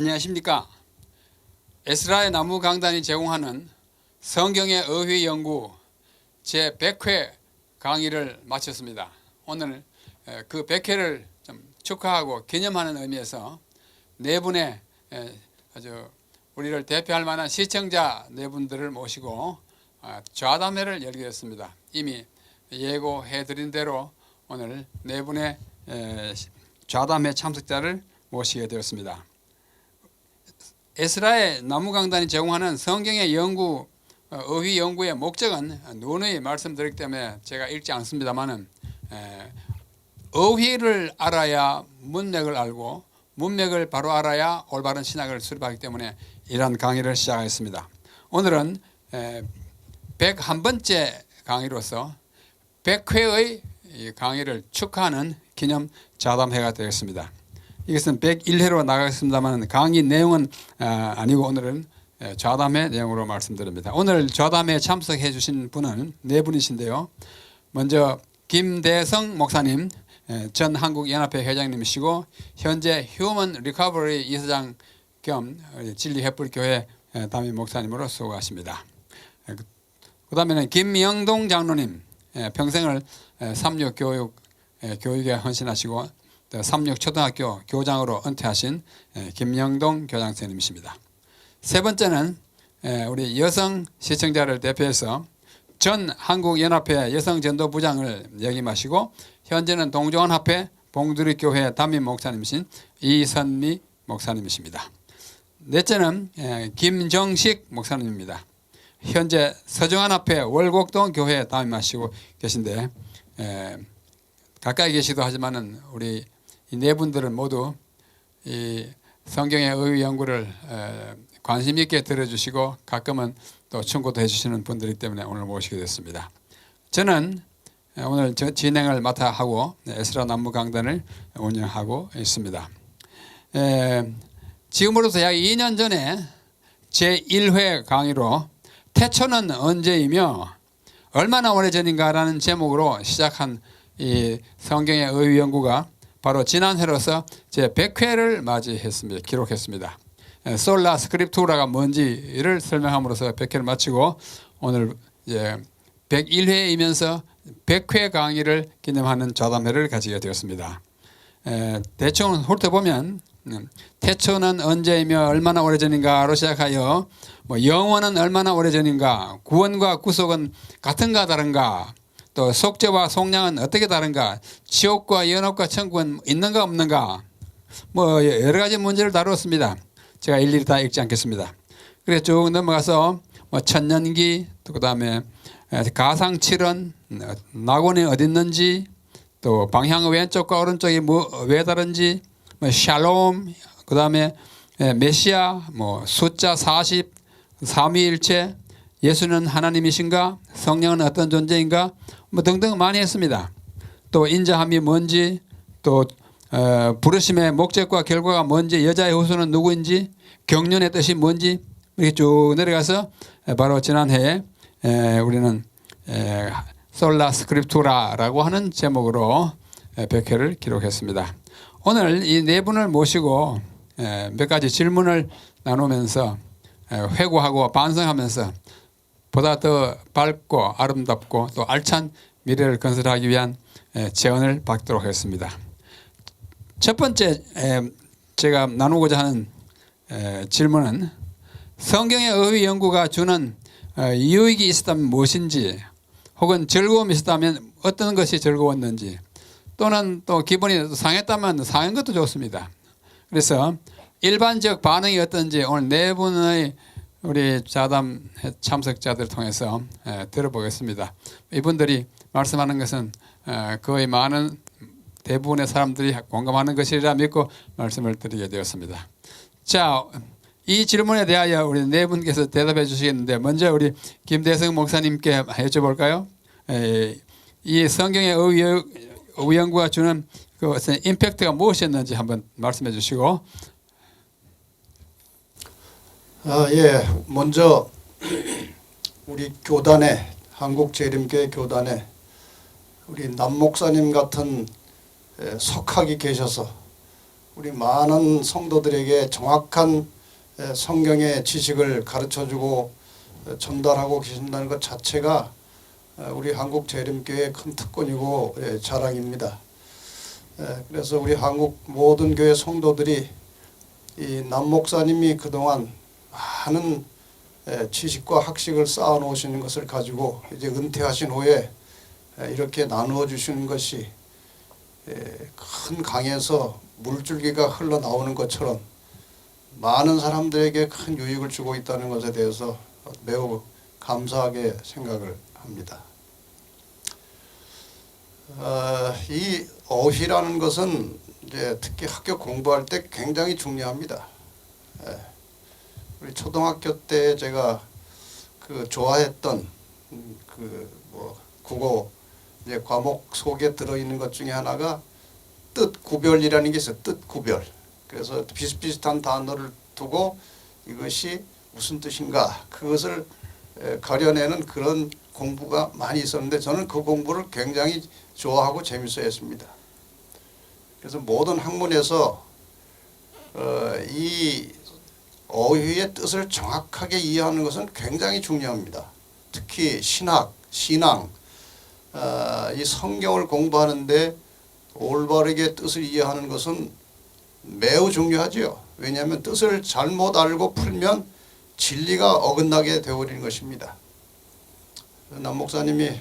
안녕하십니까. 에스라의 나무 강단이 제공하는 성경의 어휘 연구 제100회 강의를 마쳤습니다. 오늘 그 100회를 좀 축하하고 기념하는 의미에서 네 분의 아주 우리를 대표할 만한 시청자 네 분들을 모시고 좌담회를 열게 됐습니다. 이미 예고해 드린 대로 오늘 네 분의 좌담회 참석자를 모시게 되었습니다. 에스라의 나무 강단이 제공하는 성경의 연구, 어휘 연구의 목적은 누누이 말씀드리기 때문에 제가 읽지 않습니다만은 어휘를 알아야 문맥을 알고 문맥을 바로 알아야 올바른 신학을 수립하기 때문에 이러한 강의를 시작하겠습니다. 오늘은 101번째 강의로서 100회의 강의를 축하하는 기념 좌담회가 되겠습니다. 이것은 101회로 나가겠습니다만 강의 내용은 아니고 오늘은 좌담회 내용으로 말씀드립니다. 오늘 좌담회에 참석해 주신 분은 네 분이신데요. 먼저 김대성 목사님, 전 한국연합회 회장님이시고 현재 휴먼 리커버리 이사장 겸 진리횃불교회 담임 목사님으로 수고하십니다. 그 다음에는 김영동 장로님, 평생을 삼육교육에 헌신하시고 삼육초등학교 교장으로 은퇴하신 김영동 교장선생님이십니다. 세 번째는 우리 여성 시청자를 대표해서 전 한국연합회 여성전도부장을 역임하시고 현재는 동종원합회 봉두리교회 담임 목사님이신 이선미 목사님이십니다. 넷째는 김정식 목사님입니다. 현재 서정환합회 월곡동 교회 담임하시고 계신데 가까이 계시기도 하지만은 우리 이 네 분들은 모두 이 성경의 어휘 연구를 관심 있게 들어주시고 가끔은 또 충고도 해주시는 분들이기 때문에 오늘 모시게 됐습니다. 저는 오늘 진행을 맡아 하고 에스라 나무 강단을 운영하고 있습니다. 지금으로서 약 2년 전에 제1회 강의로 태초는 언제이며 얼마나 오래전인가라는 제목으로 시작한 이 성경의 어휘 연구가 바로 지난해로서 제100회를 맞이했습니다. 기록했습니다. 솔라 스크립투라가 뭔지를 설명함으로써 100회를 마치고 오늘 이제 101회이면서 100회 강의를 기념하는 좌담회를 가지게 되었습니다. 대충 훑어보면 태초는 언제이며 얼마나 오래전인가로 시작하여 영원은 얼마나 오래전인가, 구원과 구속은 같은가 다른가, 또 속죄와 속량은 어떻게 다른가, 지옥과 연합과 천국은 있는가 없는가, 여러 가지 문제를 다루었습니다. 제가 일일이 다 읽지 않겠습니다. 그래서 쭉 넘어가서 천년기, 또 그 다음에 가상칠언, 낙원이 어디 있는지, 또 방향 왼쪽과 오른쪽이 왜 다른지, 샬롬, 그 다음에 메시아, 숫자 40, 삼위일체, 예수는 하나님이신가, 성령은 어떤 존재인가, 등등 많이 했습니다. 또 인자함이 뭔지, 또 부르심의 목적과 결과가 뭔지, 여자의 후손은 누구인지, 경륜의 뜻이 뭔지 이렇게 쭉 내려가서 바로 지난해에 우리는 솔라 스크립투라라고 하는 제목으로 100회를 기록했습니다. 오늘 이 네 분을 모시고 몇 가지 질문을 나누면서 회고하고 반성하면서 보다 더 밝고 아름답고 또 알찬 미래를 건설하기 위한 제언을 받도록 하겠습니다. 첫 번째 제가 나누고자 하는 질문은 성경의 어휘 연구가 주는 유익이 있었다면 무엇인지, 혹은 즐거움이 있었다면 어떤 것이 즐거웠는지, 또는 또 기분이 상했다면 상한 것도 좋습니다. 그래서 일반적 반응이 어떤지 오늘 네 분의 우리 좌담 참석자들을 통해서 들어보겠습니다. 이분들이 말씀하는 것은 거의 많은 대부분의 사람들이 공감하는 것이라 믿고 말씀을 드리게 되었습니다. 자, 이 질문에 대하여 우리 네 분께서 대답해 주시겠는데, 먼저 우리 김대성 목사님께 여쭤볼까요? 이 성경의 어휘 연구가 주는 그 임팩트가 무엇이었는지 한번 말씀해 주시고. 먼저 우리 교단에, 한국재림교회 교단에 우리 남 목사님 같은 석학이 계셔서 우리 많은 성도들에게 정확한 성경의 지식을 가르쳐주고 전달하고 계신다는 것 자체가 우리 한국 재림교회의 큰 특권이고 자랑입니다. 그래서 우리 한국 모든 교회 성도들이 이 남 목사님이 그동안 많은 지식과 학식을 쌓아 놓으시는 것을 가지고 이제 은퇴하신 후에 이렇게 나누어 주시는 것이 큰 강에서 물줄기가 흘러나오는 것처럼 많은 사람들에게 큰 유익을 주고 있다는 것에 대해서 매우 감사하게 생각을 합니다. 이 어휘라는 것은 이제 특히 학교 공부할 때 굉장히 중요합니다. 우리 초등학교 때 제가 그 좋아했던 국어 이제 과목 속에 들어있는 것 중에 하나가 뜻 구별이라는 게 있어요. 뜻 구별. 그래서 비슷비슷한 단어를 두고 이것이 무슨 뜻인가 그것을 가려내는 그런 공부가 많이 있었는데 저는 그 공부를 굉장히 좋아하고 재밌어 했습니다. 그래서 모든 학문에서 이 어휘의 뜻을 정확하게 이해하는 것은 굉장히 중요합니다. 특히 신학, 신앙, 이 성경을 공부하는데 올바르게 뜻을 이해하는 것은 매우 중요하지요. 왜냐하면 뜻을 잘못 알고 풀면 진리가 어긋나게 되어버리는 것입니다. 남 목사님이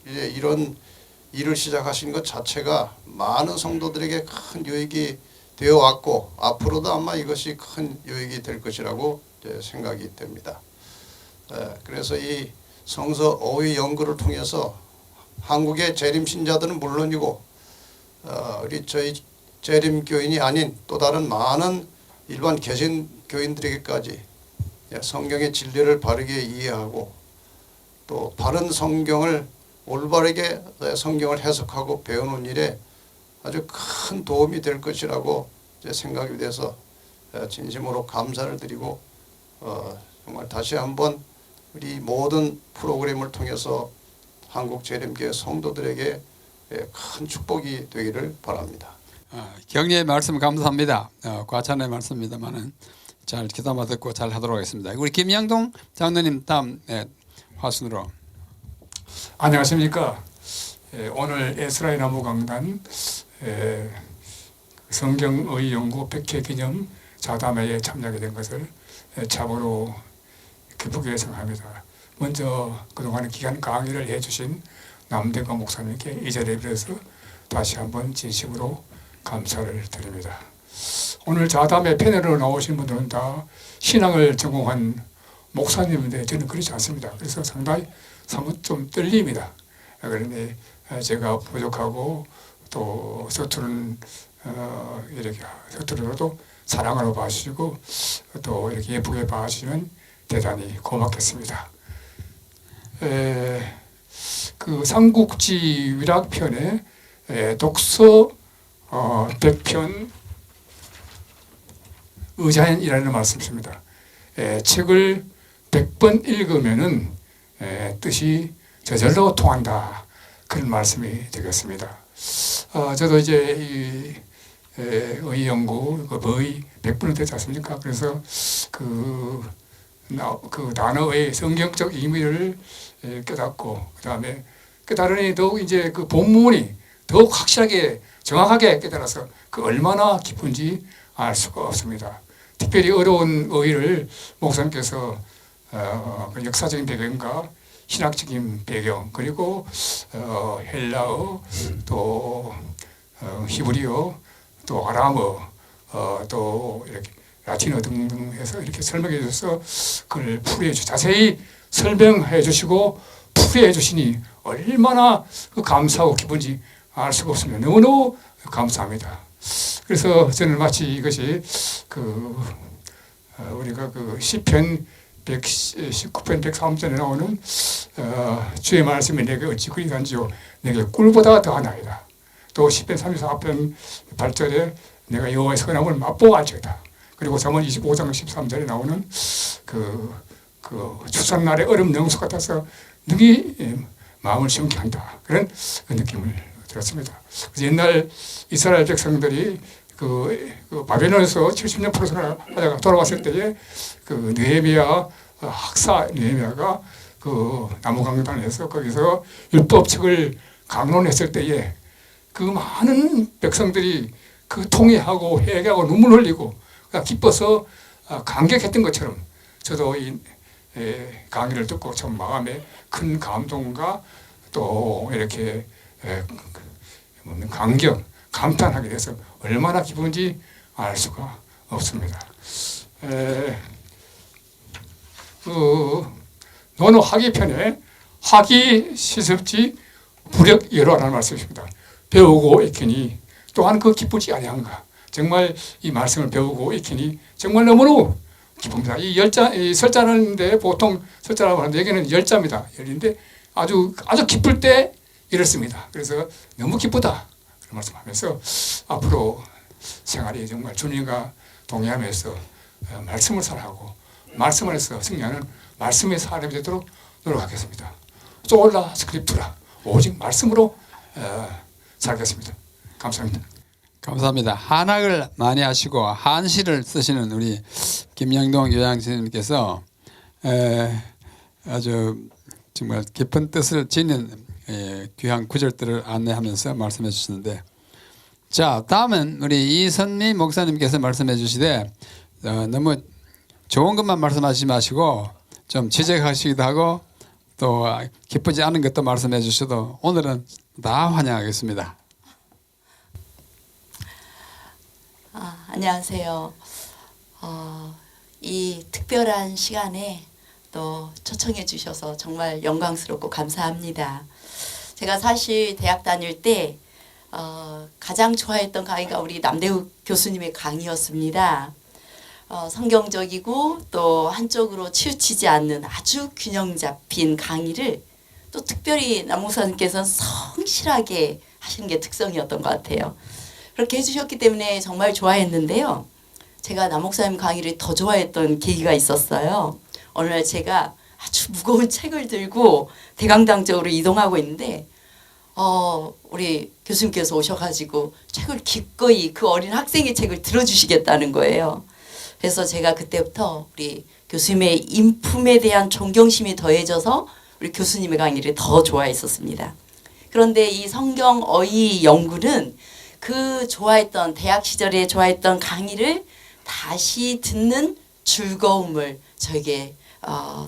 이제 이런 일을 시작하신 것 자체가 많은 성도들에게 큰 유익이 되어 왔고 앞으로도 아마 이것이 큰 유익이 될 것이라고 생각이 됩니다. 그래서 이 성서 어휘 연구를 통해서 한국의 재림 신자들은 물론이고 우리 저희 재림 교인이 아닌 또 다른 많은 일반 개신 교인들에게까지 성경의 진리를 바르게 이해하고 또 바른 성경을 올바르게 성경을 해석하고 배우는 일에 아주 큰 도움이 될 것이라고 생각이 돼서 진심으로 감사를 드리고 정말 다시 한번 우리 모든 프로그램을 통해서 한국 재림교회 성도들에게 큰 축복이 되기를 바랍니다. 격려의 말씀 감사합니다. 과찬의 말씀입니다만은 잘 귀담아 듣고 잘 하도록 하겠습니다. 우리 김양동 장로님 다음 화순으로. 안녕하십니까. 오늘 에스라의 나무 강단 성경의 연구 100회 기념 자담회에 참여하게 된 것을 참으로 기쁘게 생각합니다. 먼저 그동안 기간 강의를 해주신 남대건 목사님께 이 자리에 빌어서 다시 한번 진심으로 감사를 드립니다. 오늘 자담회 패널로 나오신 분들은 다 신앙을 전공한 목사님인데 저는 그렇지 않습니다. 그래서 상당히 사뭇 좀 떨립니다. 그런데 제가 부족하고 또 서투른 이렇게 서투르도 사랑으로 봐주시고 또 이렇게 예쁘게 봐주시면 대단히 고맙겠습니다. 그 삼국지 위락편에 독서 100편 의자인이라는 말씀입니다. 책을 100번 읽으면은 뜻이 저절로 통한다. 그런 말씀이 되겠습니다. 저도 이제 의 연구 거의 100번은 되지 않습니까? 그래서 그 단어의 성경적 의미를 깨닫고 그다음에 깨달으니 더욱 이제 그 본문이 더욱 확실하게 정확하게 깨달아서 그 얼마나 기쁜지 알 수가 없습니다. 특별히 어려운 어휘를 목사님께서 그 역사적인 배경과 신학적인 배경 그리고 헬라어 또 히브리어 또 아람어 또 이렇게 라틴어 등등 해서 이렇게 설명해 주셔서 그걸 풀이해 자세히 설명해 주시고 풀이해 주시니 얼마나 감사하고 기쁜지 알 수가 없습니다. 너무너무 감사합니다. 그래서 저는 마치 이것이 우리가 그 시편 119편 103절에 나오는 주의 말씀이 내게 어찌 그리 간지요 내게 꿀보다 더하나이다. 또 시편 34편 8절에 내가 여호와의 선함을 맛보아지다. 그리고 잠언 25장 13절에 나오는 그 추수날의 얼음 능수 같아서 능히 마음을 시원케 한다. 그런 느낌을 들었습니다. 그래서 옛날 이스라엘 백성들이 그 바벨론에서 70년 포로를 하다가 돌아왔을 때에 그 느헤미야 학사 느헤미야가 그 나무강단에서 거기서 율법책을 강론했을 때에 그 많은 백성들이 그 통회하고 회개하고 눈물 흘리고 기뻐서 감격했던 것처럼 저도 이 강의를 듣고 참 마음에 큰 감동과 또 이렇게 감격, 감탄하게 돼서 얼마나 기쁜지 알 수가 없습니다. 논어 하기 편에 하기 시습지 불역여로라는 말씀입니다. 배우고 익히니 또한 그 기쁘지 아니한가. 정말 이 말씀을 배우고 익히니 정말 너무너무 기쁩니다. 이 설자는데 보통 설자라고 하는데 여기는 열자입니다. 열인데 아주 기쁠 때 이렇습니다. 그래서 너무 기쁘다 그런 말씀하면서 앞으로 생활이 정말 주님과 동행하면서 말씀을 사랑하고 말씀 안에서 승리하는 말씀의 사람이 되도록 노력하겠습니다. 솔라 스크립투라 오직 말씀으로 살겠습니다. 감사합니다. 감사합니다. 한학을 많이 하시고 한시를 쓰시는 우리 김영동 요양선생님께서 아주 정말 깊은 뜻을 지닌 귀한 구절들을 안내하면서 말씀해 주시는데, 자, 다음은 우리 이선미 목사님께서 말씀해 주시되 너무 좋은 것만 말씀하시지 마시고 좀 지적하시기도 하고 또 기쁘지 않은 것도 말씀해 주셔도 오늘은 다 환영하겠습니다. 안녕하세요. 이 특별한 시간에 또 초청해 주셔서 정말 영광스럽고 감사합니다. 제가 사실 대학 다닐 때 가장 좋아했던 강의가 우리 남대우 교수님의 강의였습니다. 성경적이고 또 한쪽으로 치우치지 않는 아주 균형 잡힌 강의를 또 특별히 남 목사님께서는 성실하게 하시는 게 특성이었던 것 같아요. 그렇게 해주셨기 때문에 정말 좋아했는데요. 제가 남 목사님 강의를 더 좋아했던 계기가 있었어요. 어느 날 제가 아주 무거운 책을 들고 대강당 쪽으로 이동하고 있는데 우리 교수님께서 오셔가지고 책을 기꺼이 그 어린 학생의 책을 들어주시겠다는 거예요. 그래서 제가 그때부터 우리 교수님의 인품에 대한 존경심이 더해져서 우리 교수님의 강의를 더 좋아했었습니다. 그런데 이 성경 어휘 연구는 그 좋아했던 대학 시절에 좋아했던 강의를 다시 듣는 즐거움을 저에게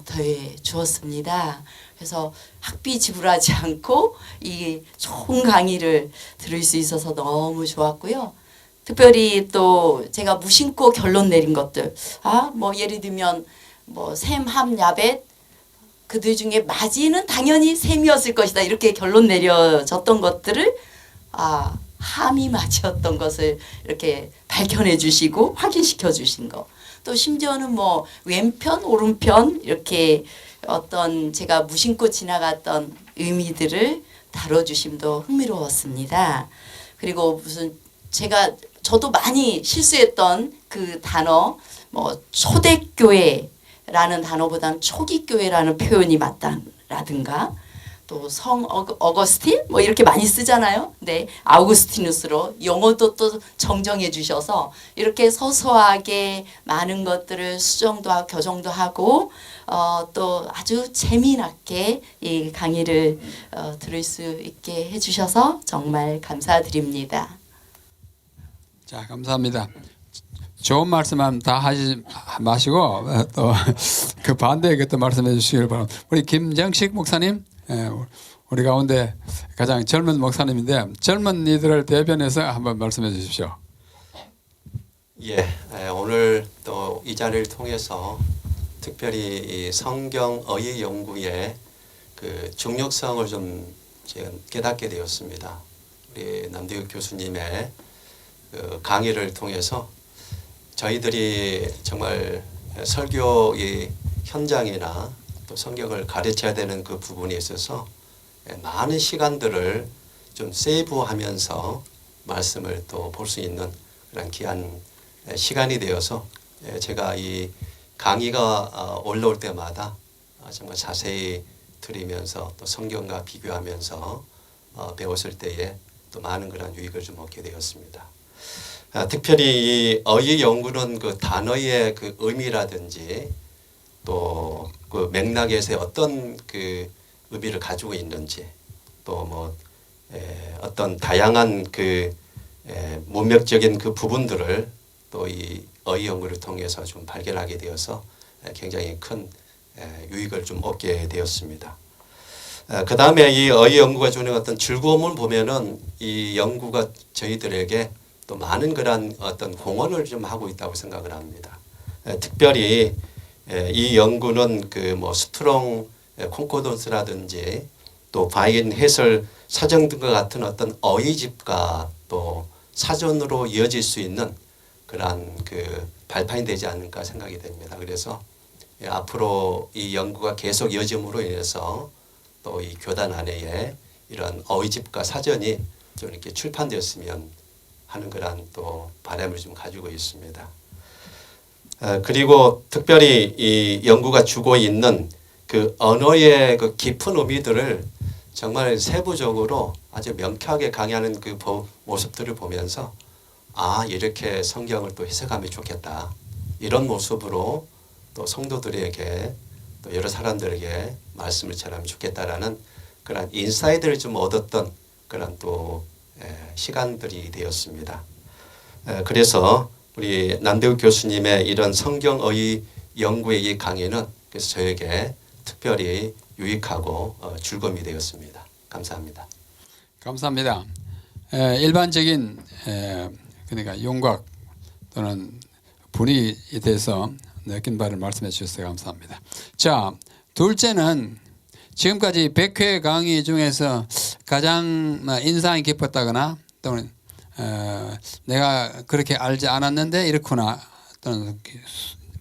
더해 주었습니다. 그래서 학비 지불하지 않고 이 좋은 강의를 들을 수 있어서 너무 좋았고요. 특별히 또 제가 무심코 결론 내린 것들, 뭐 예를 들면 뭐 셈, 함, 야벳 그들 중에 맞이는 당연히 셈이었을 것이다 이렇게 결론 내려졌던 것들을 함이 맞이었던 것을 이렇게 밝혀내 주시고 확인시켜 주신 거. 또 심지어는 뭐 왼편, 오른편 이렇게 어떤 제가 무심코 지나갔던 의미들을 다뤄주심도 흥미로웠습니다. 그리고 무슨 저도 많이 실수했던 그 단어, 뭐 초대교회라는 단어보다는 초기교회라는 표현이 맞다라든가 또 성 어거스틴 뭐 이렇게 많이 쓰잖아요. 네, 아우구스티누스로 영어도 또 정정해 주셔서 이렇게 소소하게 많은 것들을 수정도 하고 교정도 하고 또 아주 재미나게 이 강의를 들을 수 있게 해주셔서 정말 감사드립니다. 자, 감사합니다. 좋은 말씀은 다 하지 마시고 또 그 반대의 것도 말씀해 주시길 바랍니다. 우리 김정식 목사님, 우리 가운데 가장 젊은 목사님인데 젊은이들을 대변해서 한번 말씀해 주십시오. 예, 오늘 또 이 자리를 통해서 특별히 이 성경 어휘 연구의 그 중요성을 좀 제가 깨닫게 되었습니다. 우리 남대우 교수님의 그 강의를 통해서 저희들이 정말 설교의 현장이나 또 성경을 가르쳐야 되는 그 부분에 있어서 많은 시간들을 좀 세이브하면서 말씀을 또 볼 수 있는 그런 귀한 시간이 되어서 제가 이 강의가 올라올 때마다 정말 자세히 들으면서 또 성경과 비교하면서 배웠을 때에 또 많은 그런 유익을 좀 얻게 되었습니다. 특별히 이 어휘 연구는 그 단어의 그 의미라든지 또 그 맥락에서 어떤 그 의미를 가지고 있는지 또 뭐 어떤 다양한 그 문맥적인 그 부분들을 또 이 어휘 연구를 통해서 좀 발견하게 되어서 굉장히 큰 유익을 좀 얻게 되었습니다. 그 다음에 이 어휘 연구가 주는 어떤 즐거움을 보면은 이 연구가 저희들에게 또 많은 그런 어떤 공헌을 좀 하고 있다고 생각을 합니다. 특별히 이 연구는 그 뭐 스트롱 콘코던스라든지 또 바인 해설 사전 등과 같은 어떤 어휘집과 또 사전으로 이어질 수 있는 그러한 그 발판이 되지 않을까 생각이 됩니다. 그래서 앞으로 이 연구가 계속 이어짐으로 인해서 또 이 교단 안에 이런 어휘집과 사전이 좀 이렇게 출판되었으면 하는 그런 또 바람을 좀 가지고 있습니다. 그리고 특별히 이 연구가 주고 있는 그 언어의 그 깊은 의미들을 정말 세부적으로 아주 명쾌하게 강의하는 그 모습들을 보면서 아 이렇게 성경을 또 해석하면 좋겠다 이런 모습으로 또 성도들에게 또 여러 사람들에게 말씀을 전하면 좋겠다라는 그런 인사이트를 좀 얻었던 그런 또 시간들이 되었습니다. 그래서 우리 남대우 교수님의 이런 성경어휘 연구의 이 강의는 그래서 저에게 특별히 유익하고 즐거움이 되었습니다. 감사합니다. 감사합니다. 일반적인 그러니까 윤곽 또는 분위기에 대해서 느낀 바를 말씀해 주셔서 감사합니다. 자, 둘째는 지금까지 100회 강의 중에서 가장 인상이 깊었다거나 또는 내가 그렇게 알지 않았는데 이렇구나 또는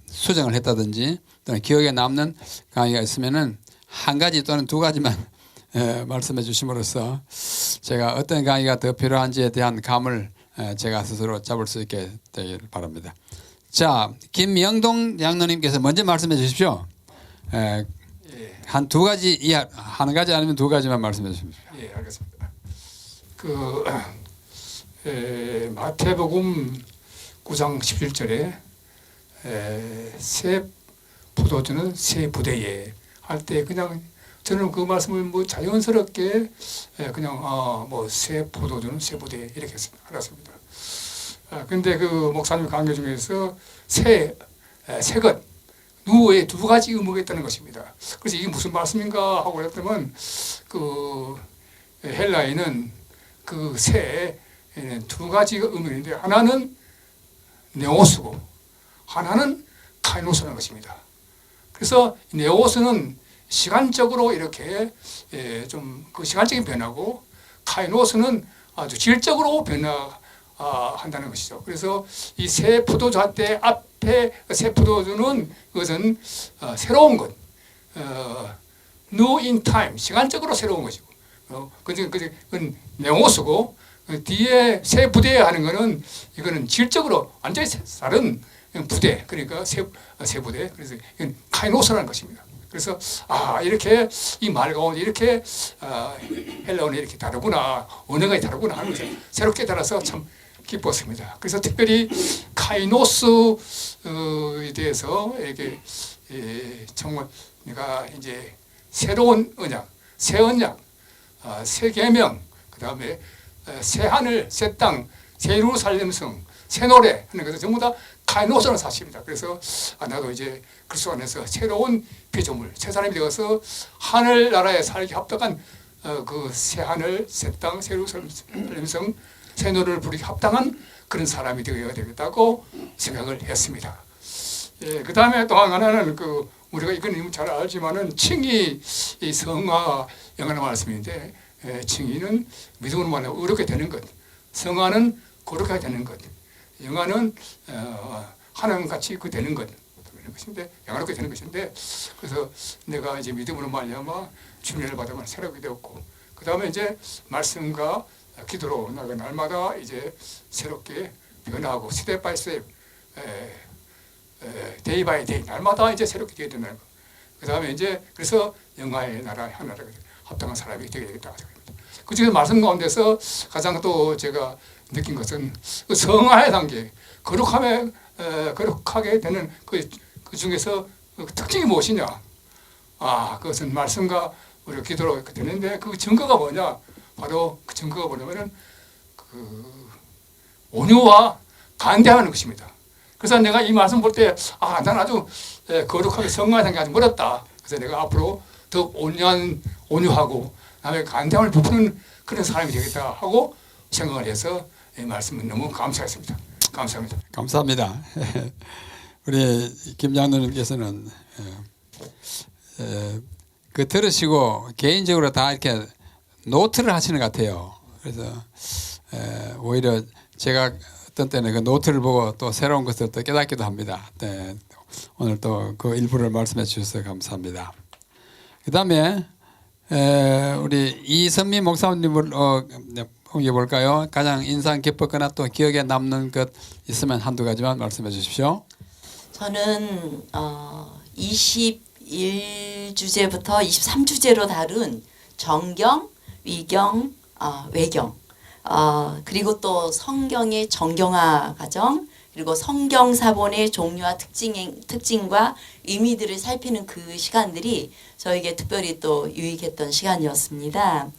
수정을 했다든지 또는 기억에 남는 강의가 있으면은 한 가지 또는 두 가지만 말씀해 주심으로써 제가 어떤 강의가 더 필요한지에 대한 감을 제가 스스로 잡을 수 있게 되길 바랍니다. 자, 김명동 장로님께서 먼저 말씀해 주십시오. 한 두 가지 이하, 한 가지 아니면 두 가지만 말씀해 주십시오. 예, 알겠습니다. 그 마태복음 9장 11절에 새 포도주는 새 부대에 할 때 그냥 저는 그 말씀을 뭐 자연스럽게 그냥 뭐 새 포도주는 새 부대 이렇게 알았습니다. 근데 그 목사님 강의 중에서 새것 누에 두 가지 의무가 있다는 것입니다. 그래서 이게 무슨 말씀인가 하고 그랬더니 그 헬라에는 그 새에는 두 가지 의미가 있는데 하나는 네오스고 하나는 카이노스라는 것입니다. 그래서 네오스는 시간적으로 이렇게 좀 그 시간적인 변화고 카이노스는 아주 질적으로 변화한다는 것이죠. 그래서 이 새 포도주한테 앞에 새 포도주는 그것은 새로운 것, new in time, 시간적으로 새로운 것이고, 그건 네오스고 뒤에 새 부대 하는 거는 이거는 질적으로 완전히 다른 부대, 그러니까 새 부대. 그래서 이건 카이노스라는 것입니다. 그래서 이렇게 이 말 가운데 이렇게 헬라어는 이렇게 다르구나, 언어가 다르구나 하는 것을 새롭게 달아서 참 기뻤습니다. 그래서 특별히 카이노스에 대해서 이렇게 정말 내가 이제 새로운 언약, 새 언약, 새 계명, 그 다음에 새 하늘, 새 땅, 새 예루살렘성, 새 노래 하는 것은 전부 다 카이노스라는 사실입니다. 그래서 나도 이제 그리스도 안에서 새로운 피조물, 새 사람이 되어서 하늘나라에 살기 합당한 그 새 하늘, 새 땅, 새 예루살렘성, 새 노래를 부르기 합당한 그런 사람이 되어야 되겠다고 생각을 했습니다. 그 다음에 또 하나는 그 우리가 이건 잘 알지만은 칭의 성화 영어의 말씀인데 칭의는 믿음으로 말하면 의롭게 되는 것, 성화는 거룩하게 되는 것, 영화는 하나님같이 그 되는 것, 것인데 영화롭게 되는 것인데 그래서 내가 이제 믿음으로 말미암아 주님을 받으면 새롭게 되었고 그 다음에 이제 말씀과 기도로 나가 날마다 이제 새롭게 변화하고 스텝 바이 스텝, 데이 바이 데이 날마다 이제 새롭게 되어야 된다는 거. 그 다음에 이제 그래서 영화의 나라 하나를 합당한 사람이 되게 되겠다 생각합니다. 그 중에 말씀 가운데서 가장 또 제가 느낀 것은 그 성화의 단계, 거룩하게 되는 그 중에서 그 특징이 무엇이냐? 그것은 말씀과 우리 기도로 되는데 그 증거가 뭐냐? 바로 그 증거가 뭐냐면은 그 온유와 간대하는 것입니다. 그래서 내가 이 말씀 볼 때, 난 아주 거룩하게 성화의 단계 아주 멀었다. 그래서 내가 앞으로 더 온유하고 남의 간대함을 베푸는 그런 사람이 되겠다 하고 생각을 해서 이 말씀은 너무 감사했습니다. 감사합니다. 감사합니다. 우리 김 장로님께서는 그 들으시고 개인적으로 다 이렇게 노트를 하시는 것 같아요. 그래서 오히려 제가 어떤 때는 그 노트를 보고 또 새로운 것을 또 깨닫기도 합니다. 네, 오늘 또 그 일부를 말씀해 주셔서 감사합니다. 그 다음에 우리 이선미 목사님을 볼까요? 가장 인상 깊었거나 또 기억에 남는 것 있으면 한두 가지만 말씀해 주십시오. 저는 21주제부터 23주제로 다룬 정경, 위경, 외경, 그리고 또 성경의 정경화 과정, 그리고 성경 사본의 종류와 특징과 의미들을 살피는 그 시간들이 저에게 특별히 또 유익했던 시간이었습니다.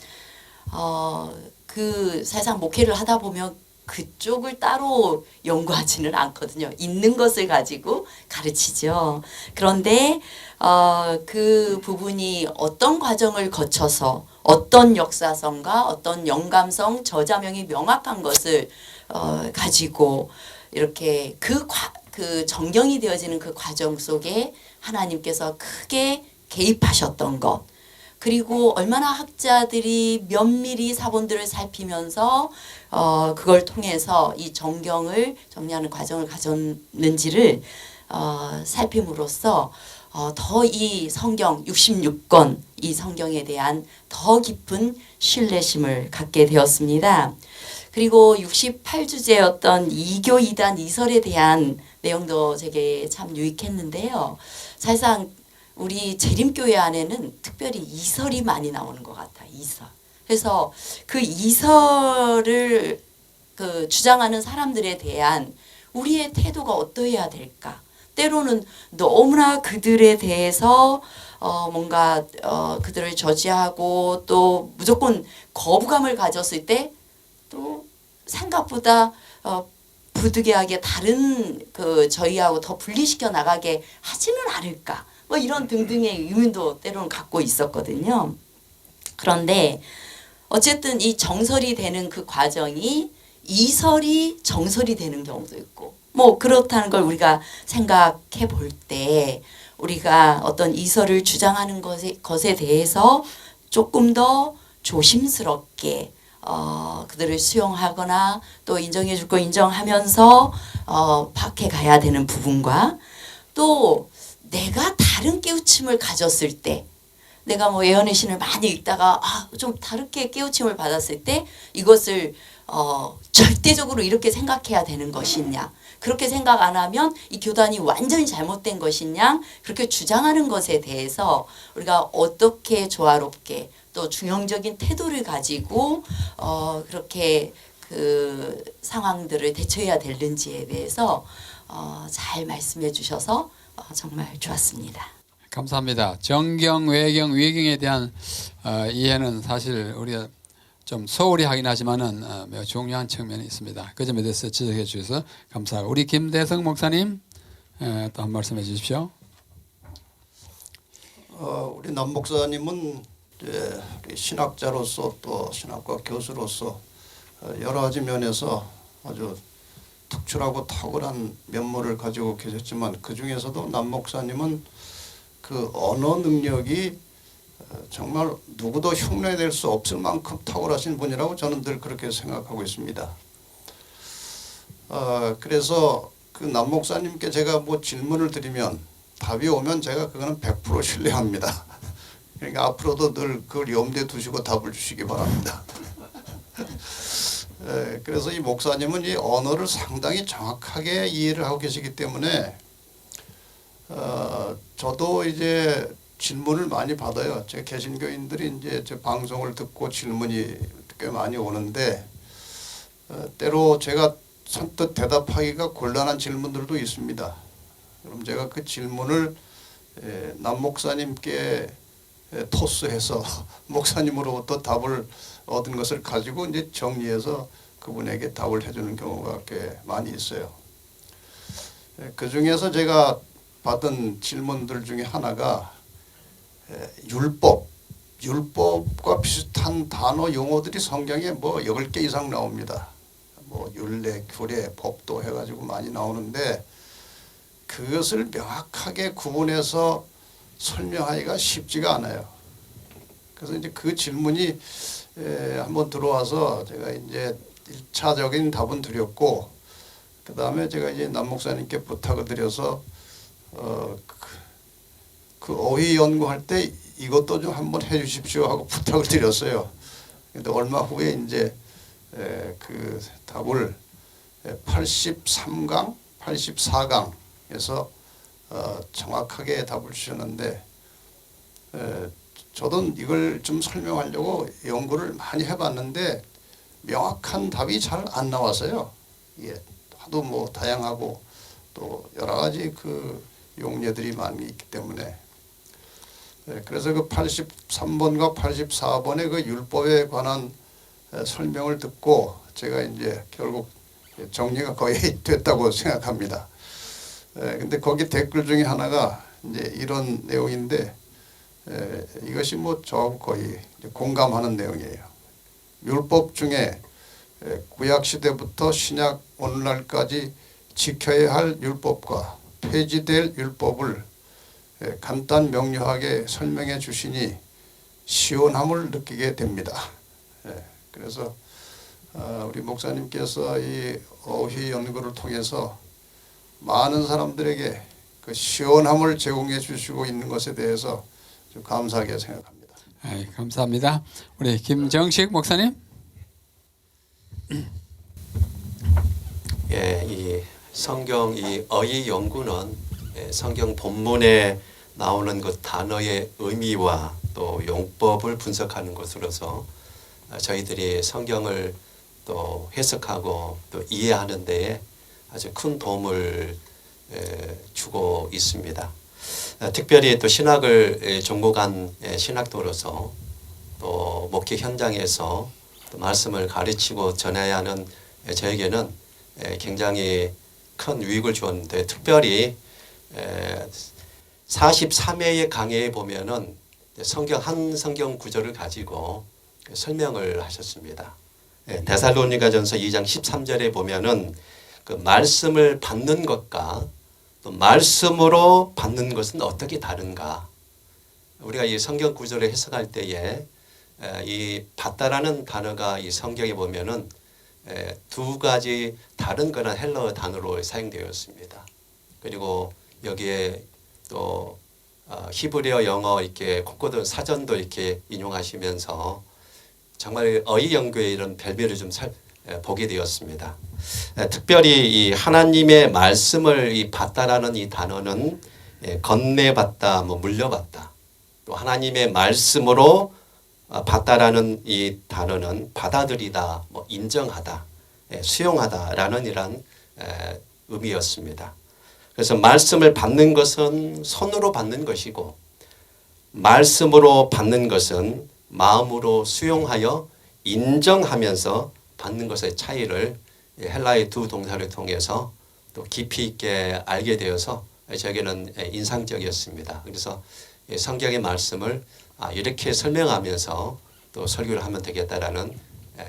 그 사실상 목회를 하다 보면 그쪽을 따로 연구하지는 않거든요. 있는 것을 가지고 가르치죠. 그런데 그 부분이 어떤 과정을 거쳐서 어떤 역사성과 어떤 영감성, 저자명이 명확한 것을 가지고 이렇게 그 정경이 되어지는 그 과정 속에 하나님께서 크게 개입하셨던 것, 그리고 얼마나 학자들이 면밀히 사본들을 살피면서 그걸 통해서 이 정경을 정리하는 과정을 가졌는지를 살핌으로써 더 이 성경 66권 이 성경에 대한 더 깊은 신뢰심을 갖게 되었습니다. 그리고 68주제였던 이교 이단 이설에 대한 내용도 제게 참 유익했는데요. 사실상 우리 재림교회 안에는 특별히 이설이 많이 나오는 것 같아요. 이설. 그래서 그 이설을 주장하는 사람들에 대한 우리의 태도가 어떠해야 될까? 때로는 너무나 그들에 대해서 뭔가 그들을 저지하고 또 무조건 거부감을 가졌을 때 또 생각보다 부득이하게 다른 저희하고 더 분리시켜 나가게 하지는 않을까? 뭐 이런 등등의 의문도 때로는 갖고 있었거든요. 그런데 어쨌든 이 정설이 되는 그 과정이 이설이 정설이 되는 경우도 있고 뭐 그렇다는 걸 우리가 생각해 볼 때 우리가 어떤 이설을 주장하는 것에 대해서 조금 더 조심스럽게 그들을 수용하거나 또 인정해 줄 거 인정하면서 박해 가야 되는 부분과 또 내가 다른 깨우침을 가졌을 때 내가 뭐 예언의 신을 많이 읽다가 좀 다르게 깨우침을 받았을 때 이것을 절대적으로 이렇게 생각해야 되는 것이냐, 그렇게 생각 안 하면 이 교단이 완전히 잘못된 것이냐, 그렇게 주장하는 것에 대해서 우리가 어떻게 조화롭게 또 중형적인 태도를 가지고 그렇게 그 상황들을 대처해야 되는지에 대해서 잘 말씀해 주셔서 정말 좋았습니다. 감사합니다. 정경, 외경, 위경에 대한 이해는 사실 우리가 좀 소홀히 하긴 하지만은 매우 중요한 측면이 있습니다. 그 점에 대해서 지적해 주셔서 감사하고 우리 김대성 목사님 또 한 말씀해 주십시오. 우리 남 목사님은 우리 신학자로서 또 신학과 교수로서 여러 가지 면에서 아주 특출하고 탁월한 면모를 가지고 계셨지만 그 중에서도 남 목사님은 그 언어 능력이 정말 누구도 흉내낼 수 없을 만큼 탁월하신 분이라고 저는 늘 그렇게 생각하고 있습니다. 그래서 그 남 목사님께 제가 뭐 질문을 드리면 답이 오면 제가 그거는 100% 신뢰합니다. 그러니까 앞으로도 늘 그걸 염두에 두시고 답을 주시기 바랍니다. 그래서 이 목사님은 이 언어를 상당히 정확하게 이해를 하고 계시기 때문에 저도 이제 질문을 많이 받아요. 제 개신교인들이 이제 제 방송을 듣고 질문이 꽤 많이 오는데 때로 제가 선뜻 대답하기가 곤란한 질문들도 있습니다. 그럼 제가 그 질문을 남 목사님께 토스해서 목사님으로부터 답을 얻은 것을 가지고 이제 정리해서 그분에게 답을 해주는 경우가 꽤 많이 있어요. 그 중에서 제가 받은 질문들 중에 하나가 율법과 비슷한 단어 용어들이 성경에 뭐 10개 이상 나옵니다. 뭐 율례, 규례, 법도 해가지고 많이 나오는데 그것을 명확하게 구분해서 설명하기가 쉽지가 않아요. 그래서 이제 그 질문이 한번 들어와서 제가 이제 1차적인 답은 드렸고, 그 다음에 제가 이제 남 목사님께 부탁을 드려서 그 어휘 연구할 때 이것도 좀 한번 해주십시오 하고 부탁을 드렸어요. 근데 얼마 후에 이제 그 답을 83강, 84강에서 정확하게 답을 주셨는데, 저도 이걸 좀 설명하려고 연구를 많이 해봤는데 명확한 답이 잘 안 나왔어요. 예, 하도 뭐 다양하고 또 여러 가지 그 용례들이 많이 있기 때문에. 그래서 그 83번과 84번의 그 율법에 관한 설명을 듣고 제가 이제 결국 정리가 거의 됐다고 생각합니다. 근데 거기 댓글 중에 하나가 이제 이런 내용인데, 이것이 뭐 저하고 거의 공감하는 내용이에요. 율법 중에 구약 시대부터 신약 오늘날까지 지켜야 할 율법과 폐지될 율법을 간단 명료하게 설명해 주시니 시원함을 느끼게 됩니다. 그래서 우리 목사님께서 이 어휘 연구를 통해서 많은 사람들에게 그 시원함을 제공해 주시고 있는 것에 대해서 좀 감사하게 생각합니다. 감사합니다. 우리 김정식 목사님. 예, 이 성경 이 어휘 연구는 성경 본문에 나오는 그 단어의 의미와 또 용법을 분석하는 것으로서 저희들이 성경을 또 해석하고 또 이해하는 데에 아주 큰 도움을 주고 있습니다. 특별히 또 신학을 전공한 신학도로서 또 목회 현장에서 또 말씀을 가르치고 전해야 하는 저에게는 굉장히 큰 유익을 주었는데, 특별히 43회의 강의에 보면은 한 성경 구절을 가지고 설명을 하셨습니다. 데살로니가전서 2장 13절에 보면은 그 말씀을 받는 것과 또 말씀으로 받는 것은 어떻게 다른가? 우리가 이 성경 구절을 해석할 때에 이 받다라는 단어가 이 성경에 보면은 두 가지 다른 그런 헬러 단어로 사용되어 있습니다. 그리고 여기에 또 히브리어, 영어 이렇게 곳곳은 사전도 이렇게 인용하시면서 정말 어휘 연구에 이런 별미를 좀 보게 되었습니다. 특별히 이 하나님의 말씀을 이 받다라는 이 단어는 건네받다, 뭐 물려받다, 또 하나님의 말씀으로 받다라는 이 단어는 받아들이다, 뭐 인정하다, 수용하다라는 이런 의미였습니다. 그래서 말씀을 받는 것은 손으로 받는 것이고, 말씀으로 받는 것은 마음으로 수용하여 인정하면서 받는 것의 차이를 헬라의 두 동사를 통해서 또 깊이 있게 알게 되어서 저에게는 인상적이었습니다. 그래서 성경의 말씀을 이렇게 설명하면서 또 설교를 하면 되겠다라는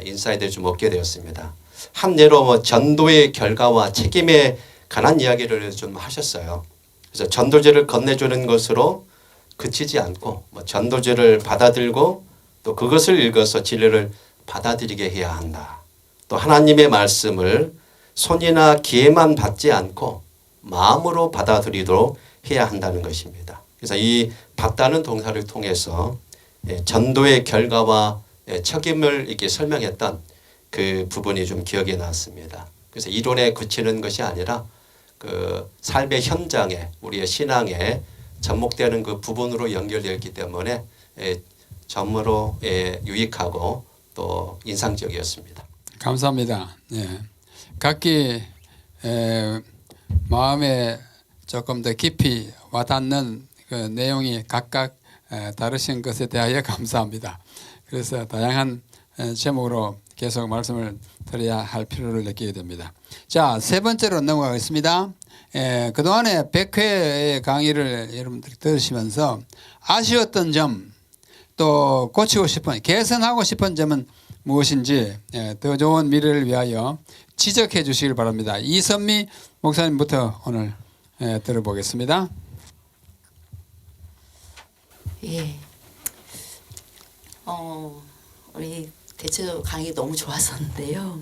인사이트를 좀 얻게 되었습니다. 한 예로 뭐 전도의 결과와 책임에 관한 이야기를 좀 하셨어요. 그래서 전도제를 건네주는 것으로 그치지 않고 뭐 전도제를 받아들고 또 그것을 읽어서 진리를 받아들이게 해야 한다. 또 하나님의 말씀을 손이나 귀에만 받지 않고 마음으로 받아들이도록 해야 한다는 것입니다. 그래서 이 받다는 동사를 통해서 전도의 결과와 책임을 이렇게 설명했던 그 부분이 좀 기억에 났습니다. 그래서 이론에 그치는 것이 아니라 그 삶의 현장에 우리의 신앙에 접목되는 그 부분으로 연결되어 있기 때문에 정말로 유익하고 또 인상적이었습니다. 감사합니다. 예. 각기 마음에 조금 더 깊이 와닿는 그 내용이 각각 다르신 것에 대하여 감사합니다. 그래서 다양한 제목으로 계속 말씀을 드려야 할 필요를 느끼게 됩니다. 자, 세 번째로 넘어가겠습니다. 그동안에 100회의 강의를 여러분들이 들으시면서 아쉬웠던 점, 또 고치고 싶은, 개선하고 싶은 점은 무엇인지 더 좋은 미래를 위하여 지적해 주시길 바랍니다. 이선미 목사님부터 오늘 들어보겠습니다. 예. 우리 대체로 강의 너무 좋았었는데요.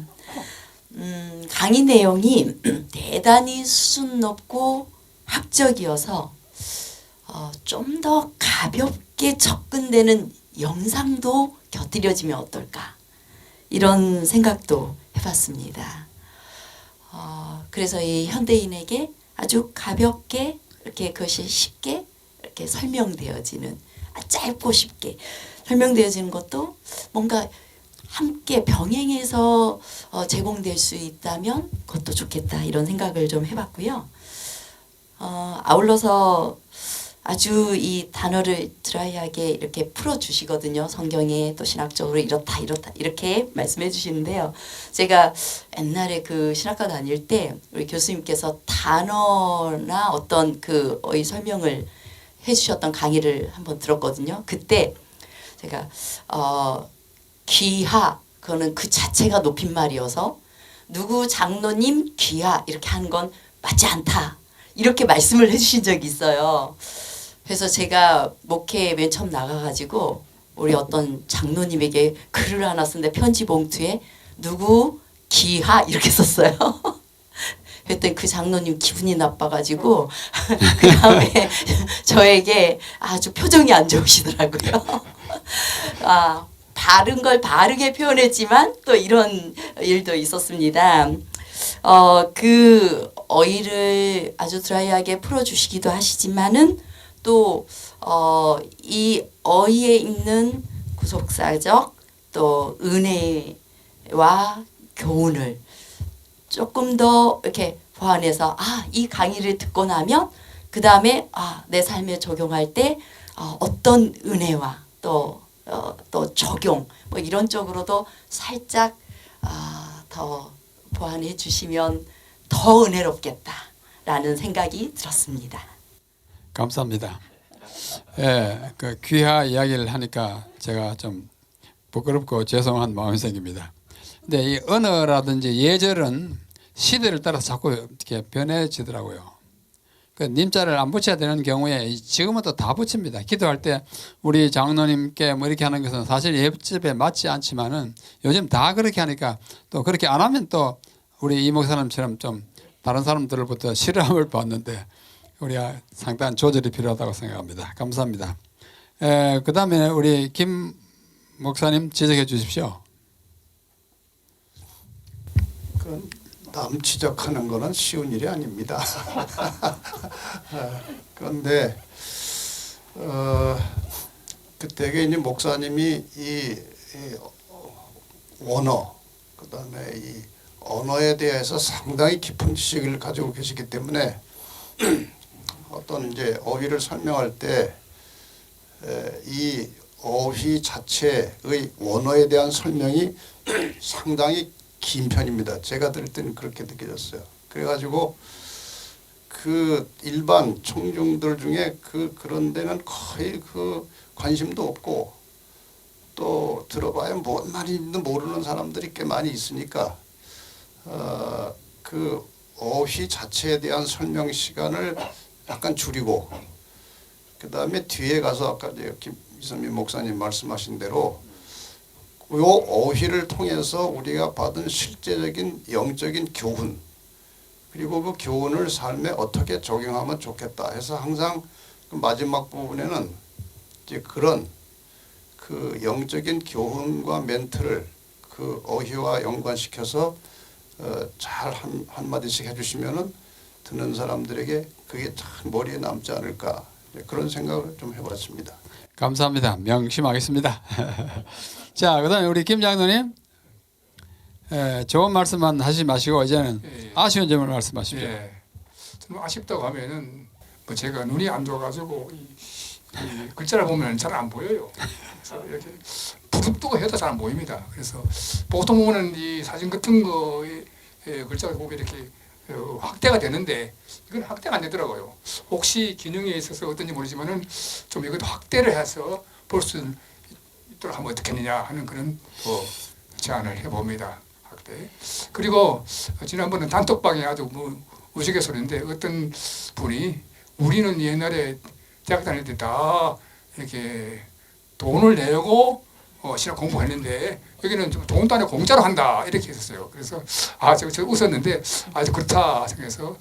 강의 내용이 대단히 수준 높고 학적이어서 좀 더 가볍게 접근되는 영상도 곁들여지면 어떨까 이런 생각도 해봤습니다. 그래서 이 현대인에게 아주 가볍게 이렇게 그것이 쉽게 이렇게 설명되어지는 짧고 쉽게 설명되어지는 것도 뭔가 함께 병행해서 제공될 수 있다면 그것도 좋겠다 이런 생각을 좀 해봤고요. 아울러서 아주 이 단어를 드라이하게 이렇게 풀어주시거든요. 성경에 또 신학적으로 이렇다 이렇게 말씀해 주시는데요. 제가 옛날에 그 신학과 다닐 때 우리 교수님께서 단어나 어떤 그 설명을 해주셨던 강의를 한번 들었거든요. 그때 제가 귀하 그거는 그 자체가 높임말이어서 누구 장로님 귀하 이렇게 하는 건 맞지 않다 이렇게 말씀을 해주신 적이 있어요. 그래서 제가 목회 맨 처음 나가가지고 우리 어떤 장로님에게 글을 하나 쓴데 편지 봉투에 누구 귀하 이렇게 썼어요. 그랬더니 그 장로님 기분이 나빠가지고 그 다음에 저에게 아주 표정이 안 좋으시더라고요. 바른 걸 바르게 표현했지만 또 이런 일도 있었습니다. 그 어휘를 아주 드라이하게 풀어주시기도 하시지만은 또 이 어휘에 있는 구속사적 또 은혜와 교훈을 조금 더 이렇게 보완해서 이 강의를 듣고 나면 그 다음에 내 삶에 적용할 때 어떤 은혜와 또 적용 뭐 이런 쪽으로도 살짝 더 보완해 주시면 더 은혜롭겠다라는 생각이 들었습니다. 감사합니다. 그 귀하 이야기를 하니까 제가 좀 부끄럽고 죄송한 마음이 생깁니다. 근데 이 언어라든지 예절은 시대를 따라서 자꾸 이렇게 변해지더라고요. 그 님자를 안 붙여야 되는 경우에 지금은 또 다 붙입니다. 기도할 때 우리 장로님께 뭐 이렇게 하는 것은 사실 예법에 맞지 않지만은 요즘 다 그렇게 하니까 또 그렇게 안 하면 또 우리 이 목사님처럼 좀 다른 사람들로부터 싫어함을 받는데 우리가 상당한 조절이 필요하다고 생각합니다. 감사합니다. 그 다음에 우리 김 목사님 지적해 주십시오. 남 지적하는 거는 쉬운 일이 아닙니다. 그런데 그때 이제 목사님이 이 원어 그다음에 이 언어에 대해서 상당히 깊은 지식을 가지고 계시기 때문에 어떤 이제 어휘를 설명할 때 이 어휘 자체의 원어에 대한 설명이 상당히 긴 편입니다. 제가 들을 때는 그렇게 느껴졌어요. 그래가지고 그 일반 청중들 중에 그런 데는 거의 그 관심도 없고 또 들어봐야 뭔 말인지도 모르는 사람들이 꽤 많이 있으니까 그 어휘 자체에 대한 설명 시간을 약간 줄이고 그 다음에 뒤에 가서 아까 이선민 목사님 말씀하신 대로 이 어휘를 통해서 우리가 받은 실제적인 영적인 교훈 그리고 그 교훈을 삶에 어떻게 적용하면 좋겠다 해서 항상 그 마지막 부분에는 이제 그런 그 영적인 교훈과 멘트를 그 어휘와 연관시켜서 잘 한마디씩 해주시면은 듣는 사람들에게 그게 참 머리에 남지 않을까 그런 생각을 좀 해봤습니다. 감사합니다. 명심하겠습니다. 자, 그다음에 우리 김 장로님 좋은 말씀만 하지 마시고 이제는 예, 예. 아쉬운 점을 말씀하십시오. 예. 좀 아쉽다고 하면은 뭐 제가 눈이 안 좋아가지고 이 글자를 보면 잘 안 보여요. 그래서 이렇게 부릅뜨고 해도 잘 안 보입니다. 그래서 보통 보면 이 사진 같은 거에 글자가 보면 이렇게 확대가 되는데 이건 확대가 안 되더라고요. 혹시 기능에 있어서 어떤지 모르지만은 좀 이것도 확대를 해서 볼 수 있도록 하면 어떻겠느냐 하는 그런 제안을 해봅니다. 확대. 그리고 지난번에 단톡방에 아주 뭐 우스갯소리인데 어떤 분이 우리는 옛날에 대학 다닐 때 다 이렇게 돈을 내고 신학 공부했는데 여기는 좀 돈도 아니고 공짜로 한다 이렇게 했었어요. 그래서 제가 웃었는데 아주 그렇다 생각해서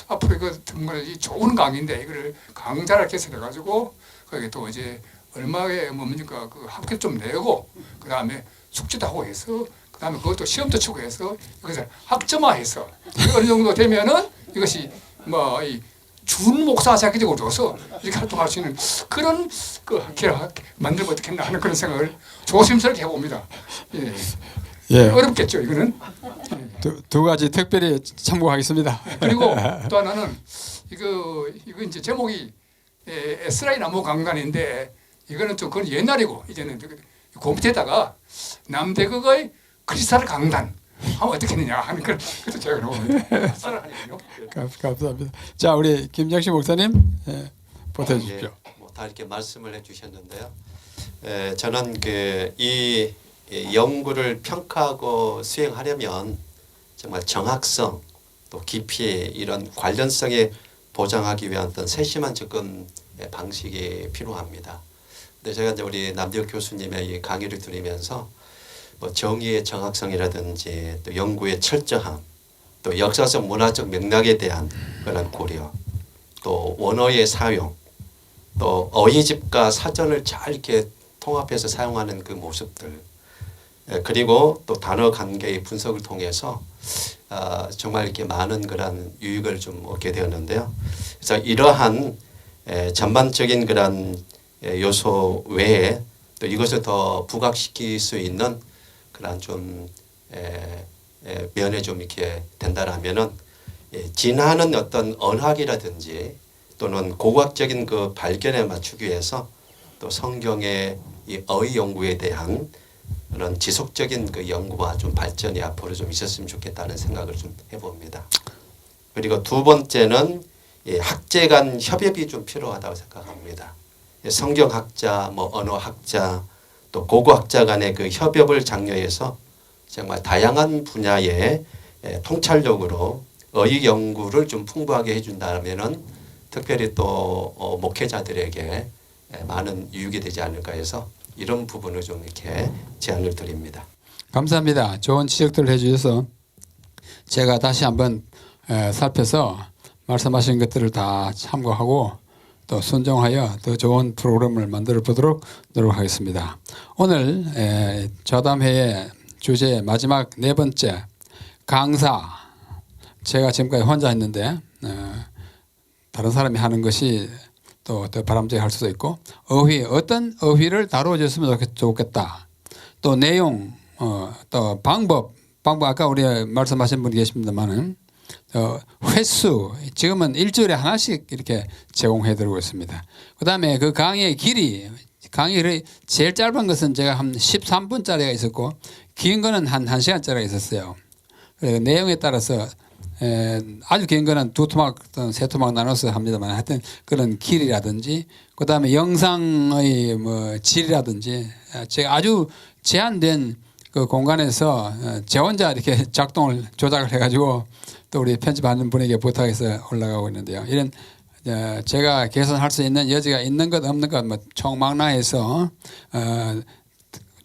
앞으로 이거 정말 이 좋은 강의인데 이거를 강좌를 개설해가지고 거기에 또 이제 얼마에 뭡니까 그 학교 좀 내고 그 다음에 숙제도 하고 해서 그 다음에 그것도 시험도 치고 해서 이것을 학점화해서 어느 정도 되면은 이것이 뭐이 준 목사 자격증을 줘서 이렇게 활동할 수 있는 그런 그 학회를 만들면 어떻겠나 하는 그런 생각을 조심스럽게 해봅니다. 예. 예. 어렵겠죠, 이거는. 두 가지 특별히 참고하겠습니다. 그리고 또 하나는 이거 이제 제목이 에스라의 나무 강단인데 이거는 좀 그건 옛날이고 이제는 그 밑에다가 남대극의 크리스탈 강단 하면 어떻겠느냐 하는 걸 그래서 제가 그러거든요. 따라하니까요. 감사합니다. 자, 우리 김정식 목사님 보태주십시오. 다 이렇게 말씀을 해주셨는데요. 저는 이 연구를 평가하고 수행하려면 정말 정확성 또 깊이 이런 관련성에 보장하기 위한 어떤 세심한 접근 방식이 필요합니다. 근데 제가 이제 우리 남대혁 교수님의 이 강의를 들으면서 뭐 정의의 정확성이라든지 또 연구의 철저함, 또 역사적 문화적 맥락에 대한 그런 고려, 또 원어의 사용, 또 어휘집과 사전을 잘 이렇게 통합해서 사용하는 그 모습들, 그리고 또 단어 관계의 분석을 통해서 정말 이렇게 많은 그런 유익을 좀 얻게 되었는데요. 그래서 이러한 전반적인 그런 요소 외에 또 이것을 더 부각시킬 수 있는 그런 좀 면에 좀 이렇게 된다라면은 진화하는 어떤 언학이라든지 또는 고고학적인 그 발견에 맞추기 위해서 또 성경의 이 어휘 연구에 대한 그런 지속적인 그 연구와 좀 발전이 앞으로 좀 있었으면 좋겠다는 생각을 좀 해봅니다. 그리고 두 번째는 학제 간 협업이 좀 필요하다고 생각합니다. 성경학자, 뭐 언어학자, 또 고고학자 간의 그 협업을 장려해서 정말 다양한 분야의 통찰력으로 어휘 연구를 좀 풍부하게 해준다면은 특별히 또 목회자들에게 많은 유익이 되지 않을까 해서 이런 부분을 좀 이렇게 제안을 드립니다. 감사합니다. 좋은 지적들을 해주셔서 제가 다시 한번 살펴서 말씀하신 것들을 다 참고하고 또 순종하여 더 좋은 프로그램을 만들어 보도록 노력하겠습니다. 오늘 저담회의 주제 마지막 네 번째 강사, 제가 지금까지 혼자 했는데 다른 사람이 하는 것이 또 더 바람직할 수도 있고, 어휘, 어떤 어휘를 다뤄줬으면 좋겠다. 또 내용, 또 방법 아까 우리 말씀하신 분이 계십니다만은 횟수, 지금은 일주일에 하나씩 이렇게 제공해드리고 있습니다. 그 다음에 그 강의의 길이, 강의를 제일 짧은 것은 제가 한 13분짜리가 있었고 긴 거는 한 1시간짜리가 있었어요. 내용에 따라서 아주 긴 거는 2토막 또는 3토막 나눠서 합니다만 하여튼 그런 길이라든지 그 다음에 영상의 뭐 질이라든지 제가 아주 제한된 그 공간에서 제 혼자 이렇게 작동을 조작을 해가지고 또 우리 편집하는 분에게 부탁해서 올라가고 있는데요. 이런 제가 개선할 수 있는 여지가 있는 것 없는 것 뭐 총망라해서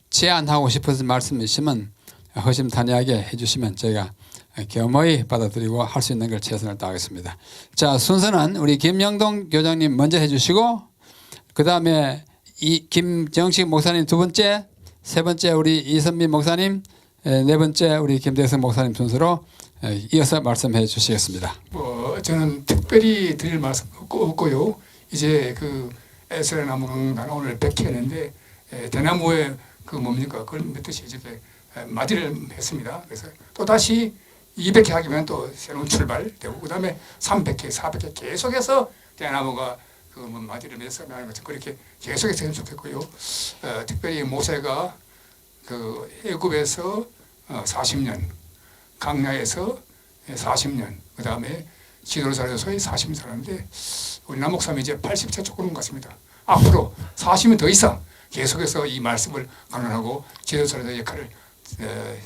제안하고 싶어서 말씀 있으면 허심탄회하게 해주시면 제가 겸허히 받아들이고 할 수 있는 걸 최선을 다하겠습니다. 자, 순서는 우리 김영동 교장님 먼저 해주시고 그 다음에 김정식 목사님 두 번째, 세 번째 우리 이선민 목사님, 네 번째 우리 김대성 목사님 순서로 이어서 말씀해 주시겠습니다. 뭐 저는 특별히 드릴 말씀 없고요. 이제 그 에스라 나무 강단 오늘 100회인데 대나무에 그 뭡니까? 그걸 몇 뜻이 이렇게 맞이를 했습니다. 그래서 또 다시 200회 하기면 또 새로운 출발되고 그다음에 300회, 400회 계속해서 대나무가 그뭐 맞이를 맺어서 하는 것처럼 그렇게 계속해서 했으면 좋겠고요. 특별히 모세가 그 애굽에서 40년, 강야에서 40년, 그 다음에 지도자로서의 40년 살았는데 우리 남 목사님이 이제 80세 조금 것 같습니다. 앞으로 40년 더 이상 계속해서 이 말씀을 강론하고 지도자로서의 역할을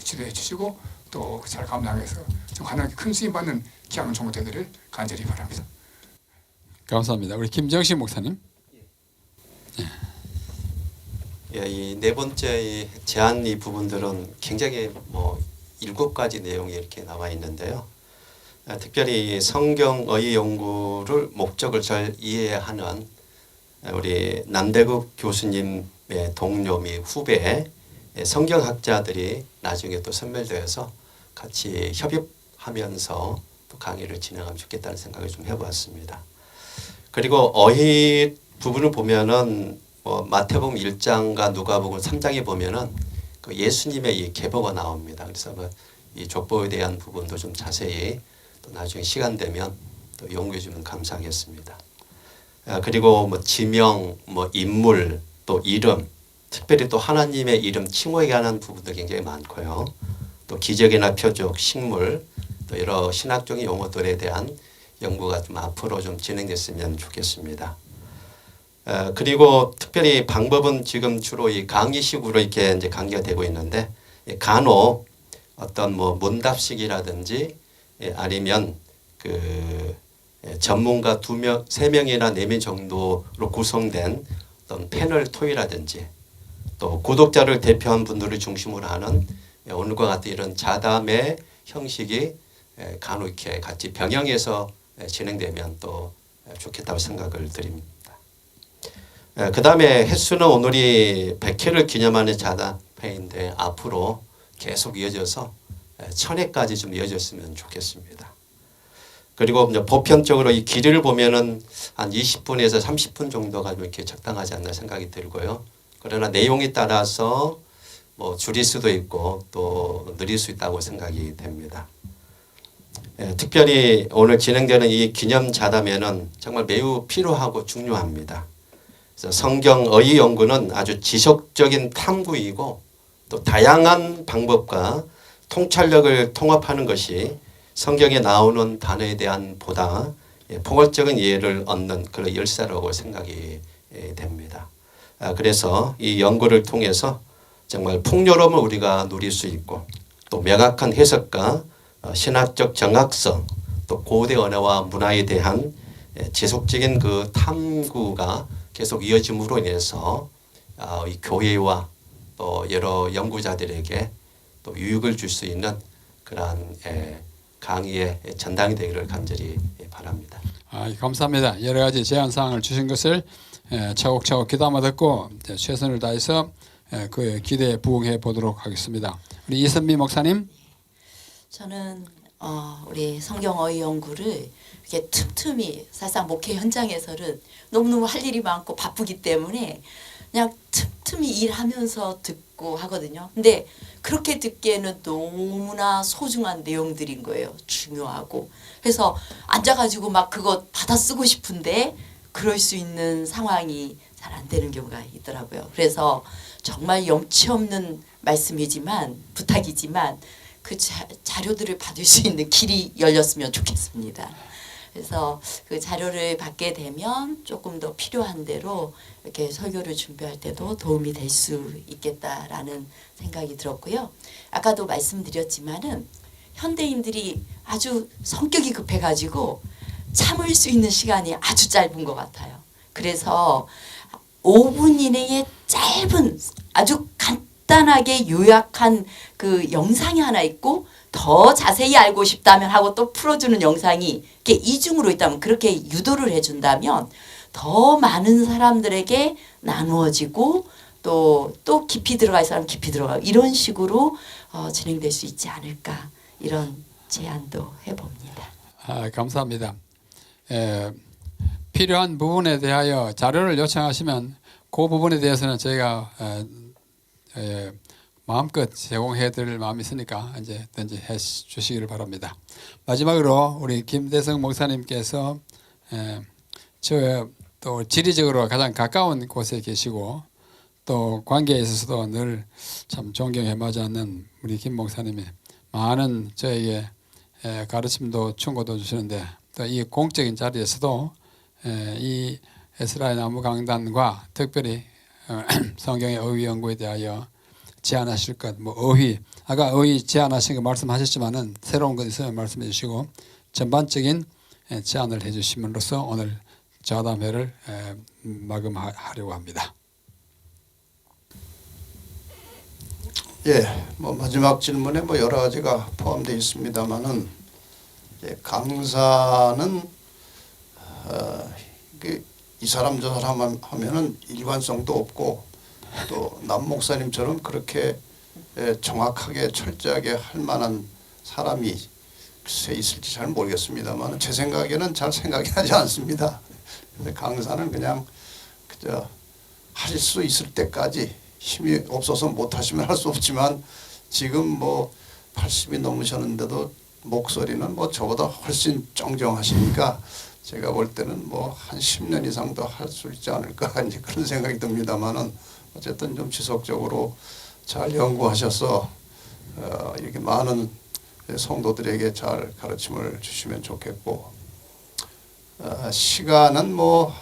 지도해 주시고 또 잘 감당해서 좀 하나님께 큰 쓰임 받는 귀한 종목 되기를 간절히 바랍니다. 감사합니다. 우리 김정식 목사님. 예, 이 네 번째 이 제안 이 부분들은 굉장히 뭐 7가지 내용이 이렇게 나와 있는데요. 특별히 성경의 연구를 목적을 잘 이해하는 우리 남대국 교수님의 동료 및 후배 성경학자들이 나중에 또 선별되어서 같이 협입하면서 또 강의를 진행하면 좋겠다는 생각을 좀 해보았습니다. 그리고 어휘 부분을 보면은 뭐 마태복음 1장과 누가복음 3장에 보면은 그 예수님의 이 계보가 나옵니다. 그래서 뭐 이 족보에 대한 부분도 좀 자세히 또 나중에 시간 되면 또 연구해 주면 감사하겠습니다. 그리고 뭐 지명, 뭐 인물, 또 이름, 특별히 또 하나님의 이름 칭호에 관한 부분도 굉장히 많고요. 또 기적이나 표적, 식물, 또 여러 신학적인 용어들에 대한 연구가 좀 앞으로 좀 진행됐으면 좋겠습니다. 그리고 특별히 방법은 지금 주로 이 강의식으로 이렇게 이제 강의가 되고 있는데 간혹 어떤 뭐 문답식이라든지 아니면 그 전문가 2명, 3명이나 4명 정도로 구성된 어떤 패널 토의라든지 또 구독자를 대표한 분들을 중심으로 하는 오늘과 같은 이런 자담의 형식이 간혹 이렇게 같이 병행해서 진행되면 또 좋겠다고 생각을 드립니다. 그 다음에 횟수는 오늘이 100회를 기념하는 자담회인데 앞으로 계속 이어져서 1000회까지 좀 이어졌으면 좋겠습니다. 그리고 이제 보편적으로 이 길이를 보면은 한 20분에서 30분 정도가 좀 이렇게 적당하지 않나 생각이 들고요. 그러나 내용에 따라서 뭐 줄일 수도 있고 또 늘릴 수 있다고 생각이 됩니다. 특별히 오늘 진행되는 이 기념 자담회는 정말 매우 필요하고 중요합니다. 그래서 성경의 연구는 아주 지속적인 탐구이고 또 다양한 방법과 통찰력을 통합하는 것이 성경에 나오는 단어에 대한 보다 포괄적인 이해를 얻는 그런 열쇠라고 생각이 됩니다. 그래서 이 연구를 통해서 정말 풍요로움을 우리가 누릴 수 있고 또 명확한 해석과 신학적 정확성 또 고대 언어와 문화에 대한 지속적인 그 탐구가 계속 이어짐으로 인해서 이 교회와 또 여러 연구자들에게 또 유익을 줄 수 있는 그러한 강의의 전당이 되기를 간절히 바랍니다. 감사합니다. 여러 가지 제안 사항을 주신 것을 차곡차곡 귀담아 듣고 최선을 다해서 그 기대에 부응해 보도록 하겠습니다. 우리 이선미 목사님. 저는 우리 성경어휘 연구를 이렇게 틈틈이 사실상 목회 현장에서는 너무너무 할 일이 많고 바쁘기 때문에 그냥 틈틈이 일하면서 듣고 하거든요. 근데 그렇게 듣기에는 너무나 소중한 내용들인 거예요. 중요하고. 그래서 앉아가지고 막 그거 받아 쓰고 싶은데 그럴 수 있는 상황이 잘 안 되는 경우가 있더라고요. 그래서 정말 염치 없는 말씀이지만 부탁이지만 그 자료들을 받을 수 있는 길이 열렸으면 좋겠습니다. 그래서 그 자료를 받게 되면 조금 더 필요한 대로 이렇게 설교를 준비할 때도 도움이 될 수 있겠다라는 생각이 들었고요. 아까도 말씀드렸지만은 현대인들이 아주 성격이 급해가지고 참을 수 있는 시간이 아주 짧은 것 같아요. 그래서 5분 이내에 짧은 아주 간단하게 요약한 그 영상이 하나 있고 더 자세히 알고 싶다면 하고 또 풀어주는 영상이 이렇게 이중으로 있다면 그렇게 유도를 해준다면 더 많은 사람들에게 나누어지고 또 깊이 들어갈 사람 깊이 들어가고 이런 식으로 진행될 수 있지 않을까 이런 제안도 해봅니다. 감사합니다. 필요한 부분에 대하여 자료를 요청하시면 그 부분에 대해서는 저희가 마음껏 제공해드릴 마음이 있으니까 이제 든지 해주시기를 바랍니다. 마지막으로 우리 김대성 목사님께서 저 또 지리적으로 가장 가까운 곳에 계시고 또 관계에 있어서도 늘 참 존경해 마지 않는 우리 김 목사님이 많은 저에게 가르침도 충고도 주시는데 또 이 공적인 자리에서도 이 에스라의 나무 강단과 특별히 성경의 어휘 연구에 대하여 제안하실 것, 뭐 어휘 아까 어휘 제안하신 거 말씀하셨지만은 새로운 것 있으면 말씀해 주시고 전반적인 제안을 해주심으로써 오늘 자담회를 마감하려고 합니다. 예, 뭐 마지막 질문에 뭐 여러 가지가 포함되어 있습니다만은 강사는 이 사람 저 사람 하면은 일관성도 없고 또 남 목사님처럼 그렇게 정확하게 철저하게 할 만한 사람이 글쎄 있을지 잘 모르겠습니다만 제 생각에는 잘 생각이 나지 않습니다. 근데 강사는 그냥 그저 할 수 있을 때까지 힘이 없어서 못 하시면 할 수 없지만 지금 뭐 80이 넘으셨는데도 목소리는 뭐 저보다 훨씬 쩡쩡하시니까 제가 볼 때는 뭐 한 10년 이상 더 할 수 있지 않을까 이제 그런 생각이 듭니다만은 어쨌든 좀 지속적으로 잘 연구하셔서 이렇게 많은 성도들에게 잘 가르침을 주시면 좋겠고 시간은 뭐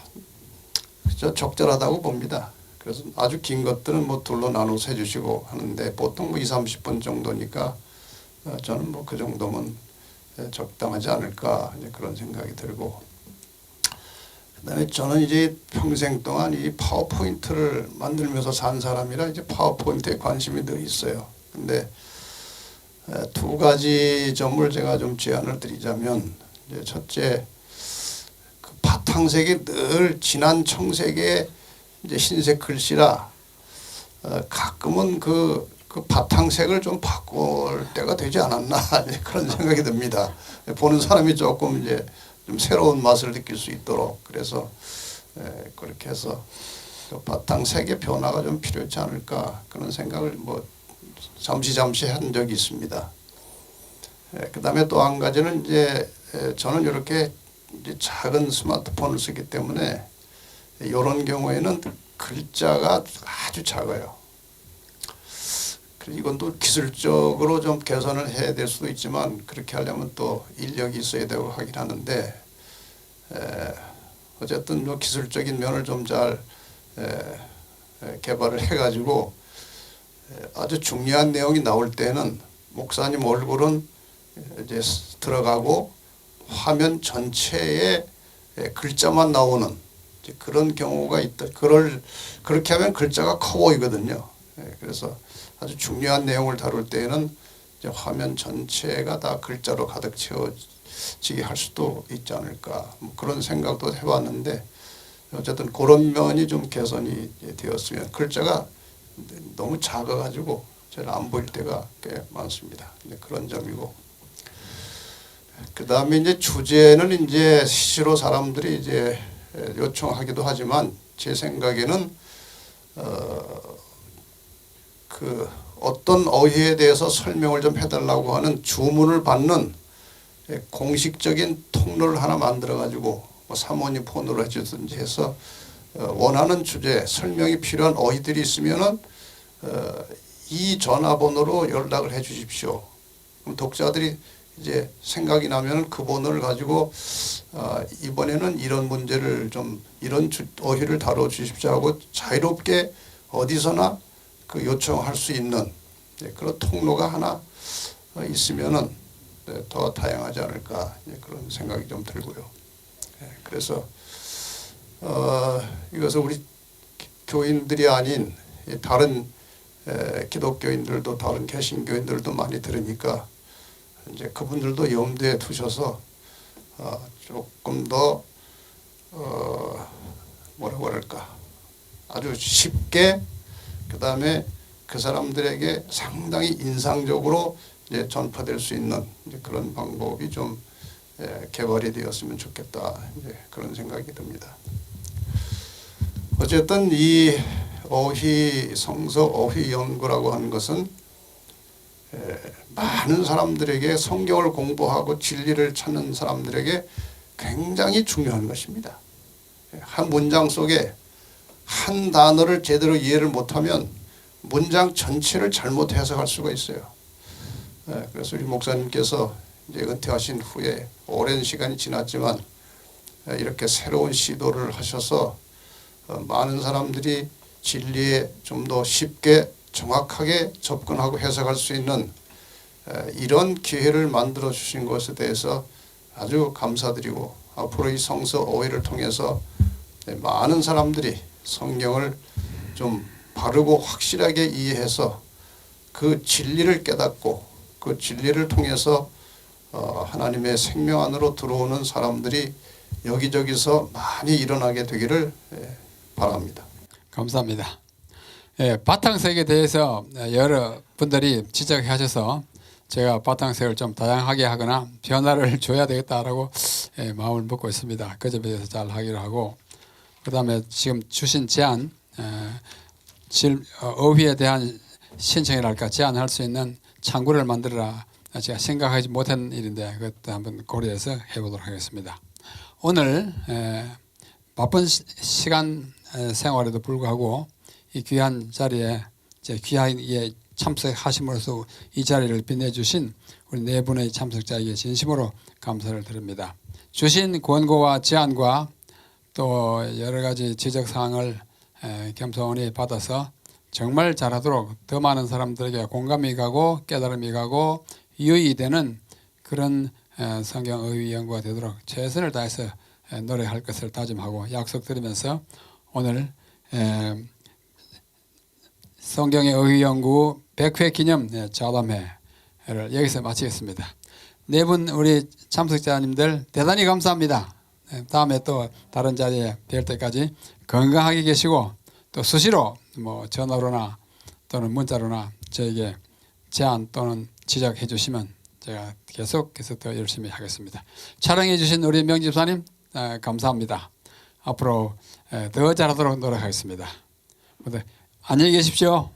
그저 적절하다고 봅니다. 그래서 아주 긴 것들은 뭐 둘로 나눠서 해주시고 하는데 보통 뭐 20-30분 정도니까 저는 뭐 그 정도면 적당하지 않을까 이제 그런 생각이 들고 그다음에 저는 이제 평생 동안 이 파워포인트를 만들면서 산 사람이라 이제 파워포인트에 관심이 늘 있어요. 근데 두 가지 점을 제가 좀 제안을 드리자면 이제 첫째 그 바탕색이 늘 진한 청색의 이제 흰색 글씨라 가끔은 그 바탕색을 좀 바꿀 때가 되지 않았나 그런 생각이 듭니다. 보는 사람이 조금 이제 좀 새로운 맛을 느낄 수 있도록 그래서 그렇게 해서 그 바탕색의 변화가 좀 필요하지 않을까 그런 생각을 뭐 잠시 한 적이 있습니다. 그다음에 또 한 가지는 이제 저는 이렇게 이제 작은 스마트폰을 쓰기 때문에 이런 경우에는 글자가 아주 작아요. 이건 또 기술적으로 좀 개선을 해야 될 수도 있지만 그렇게 하려면 또 인력이 있어야 되고 하긴 하는데 어쨌든 뭐 기술적인 면을 좀 잘 개발을 해가지고 아주 중요한 내용이 나올 때는 목사님 얼굴은 이제 들어가고 화면 전체에 글자만 나오는 그런 경우가 있다. 그렇게 하면 글자가 커 보이거든요. 그래서 아주 중요한 내용을 다룰 때에는 이제 화면 전체가 다 글자로 가득 채워지게 할 수도 있지 않을까 뭐 그런 생각도 해봤는데 어쨌든 그런 면이 좀 개선이 되었으면 글자가 너무 작아가지고 잘 안 보일 때가 꽤 많습니다. 그런 점이고 그 다음에 이제 주제는 이제 시로 사람들이 이제 요청하기도 하지만 제 생각에는 그 어떤 어휘에 대해서 설명을 좀 해달라고 하는 주문을 받는 공식적인 통로를 하나 만들어 가지고 뭐 사모님 폰으로 해주든지 해서 원하는 주제 설명이 필요한 어휘들이 있으면은 이 전화번호로 연락을 해 주십시오. 그럼 독자들이 이제 생각이 나면 그 번호를 가지고 이번에는 이런 문제를 좀 이런 어휘를 다뤄 주십시오 하고 자유롭게 어디서나 그 요청할 수 있는 그런 통로가 하나 있으면은 더 다양하지 않을까 그런 생각이 좀 들고요. 그래서 이것을 우리 교인들이 아닌 다른 기독교인들도 다른 개신교인들도 많이 들으니까 이제 그분들도 염두에 두셔서 조금 더 뭐라고 할까 아주 쉽게 그다음에 그 사람들에게 상당히 인상적으로 이제 전파될 수 있는 이제 그런 방법이 좀 개발이 되었으면 좋겠다 이제 그런 생각이 듭니다. 어쨌든 이 어휘 성서 어휘 연구라고 하는 것은 많은 사람들에게 성경을 공부하고 진리를 찾는 사람들에게 굉장히 중요한 것입니다. 한 문장 속에 한 단어를 제대로 이해를 못하면 문장 전체를 잘못 해석할 수가 있어요. 그래서 우리 목사님께서 이제 은퇴하신 후에 오랜 시간이 지났지만 이렇게 새로운 시도를 하셔서 많은 사람들이 진리에 좀 더 쉽게 정확하게 접근하고 해석할 수 있는 이런 기회를 만들어 주신 것에 대해서 아주 감사드리고 앞으로 이 성서 어휘를 통해서 많은 사람들이 성경을 좀 바르고 확실하게 이해해서 그 진리를 깨닫고 그 진리를 통해서 하나님의 생명 안으로 들어오는 사람들이 여기저기서 많이 일어나게 되기를 바랍니다. 감사합니다. 바탕색에 대해서 여러 분들이 지적하셔서 제가 바탕색을 좀 다양하게 하거나 변화를 줘야 되겠다라고 마음을 먹고 있습니다. 그 점에 대해서 잘 하기로 하고, 그 다음에 지금 주신 제안, 어휘에 대한 신청이랄까 제안할 수 있는 창구를 만들어라. 제가 생각하지 못한 일인데 그것도 한번 고려해서 해보도록 하겠습니다. 오늘 바쁜 시간 생활에도 불구하고 이 귀한 자리에 귀하게 참석하심으로써 이 자리를 빛내주신 우리 네 분의 참석자에게 진심으로 감사를 드립니다. 주신 권고와 제안과 또 여러 가지 지적사항을 겸손히 받아서 정말 잘하도록 더 많은 사람들에게 공감이 가고 깨달음이 가고 유익이 되는 그런 성경 어휘 연구가 되도록 최선을 다해서 노력할 것을 다짐하고 약속드리면서 오늘 성경의 어휘 연구 100회 기념 자담회를 여기서 마치겠습니다. 네 분 우리 참석자님들 대단히 감사합니다. 다음에 또 다른 자리에 뵐 때까지 건강하게 계시고 또 수시로 뭐 전화로나 또는 문자로나 저에게 제안 또는 지적해 주시면 제가 계속해서 더 열심히 하겠습니다. 촬영해 주신 우리 명집사님 감사합니다. 앞으로 더 잘하도록 노력하겠습니다. 안녕히 계십시오.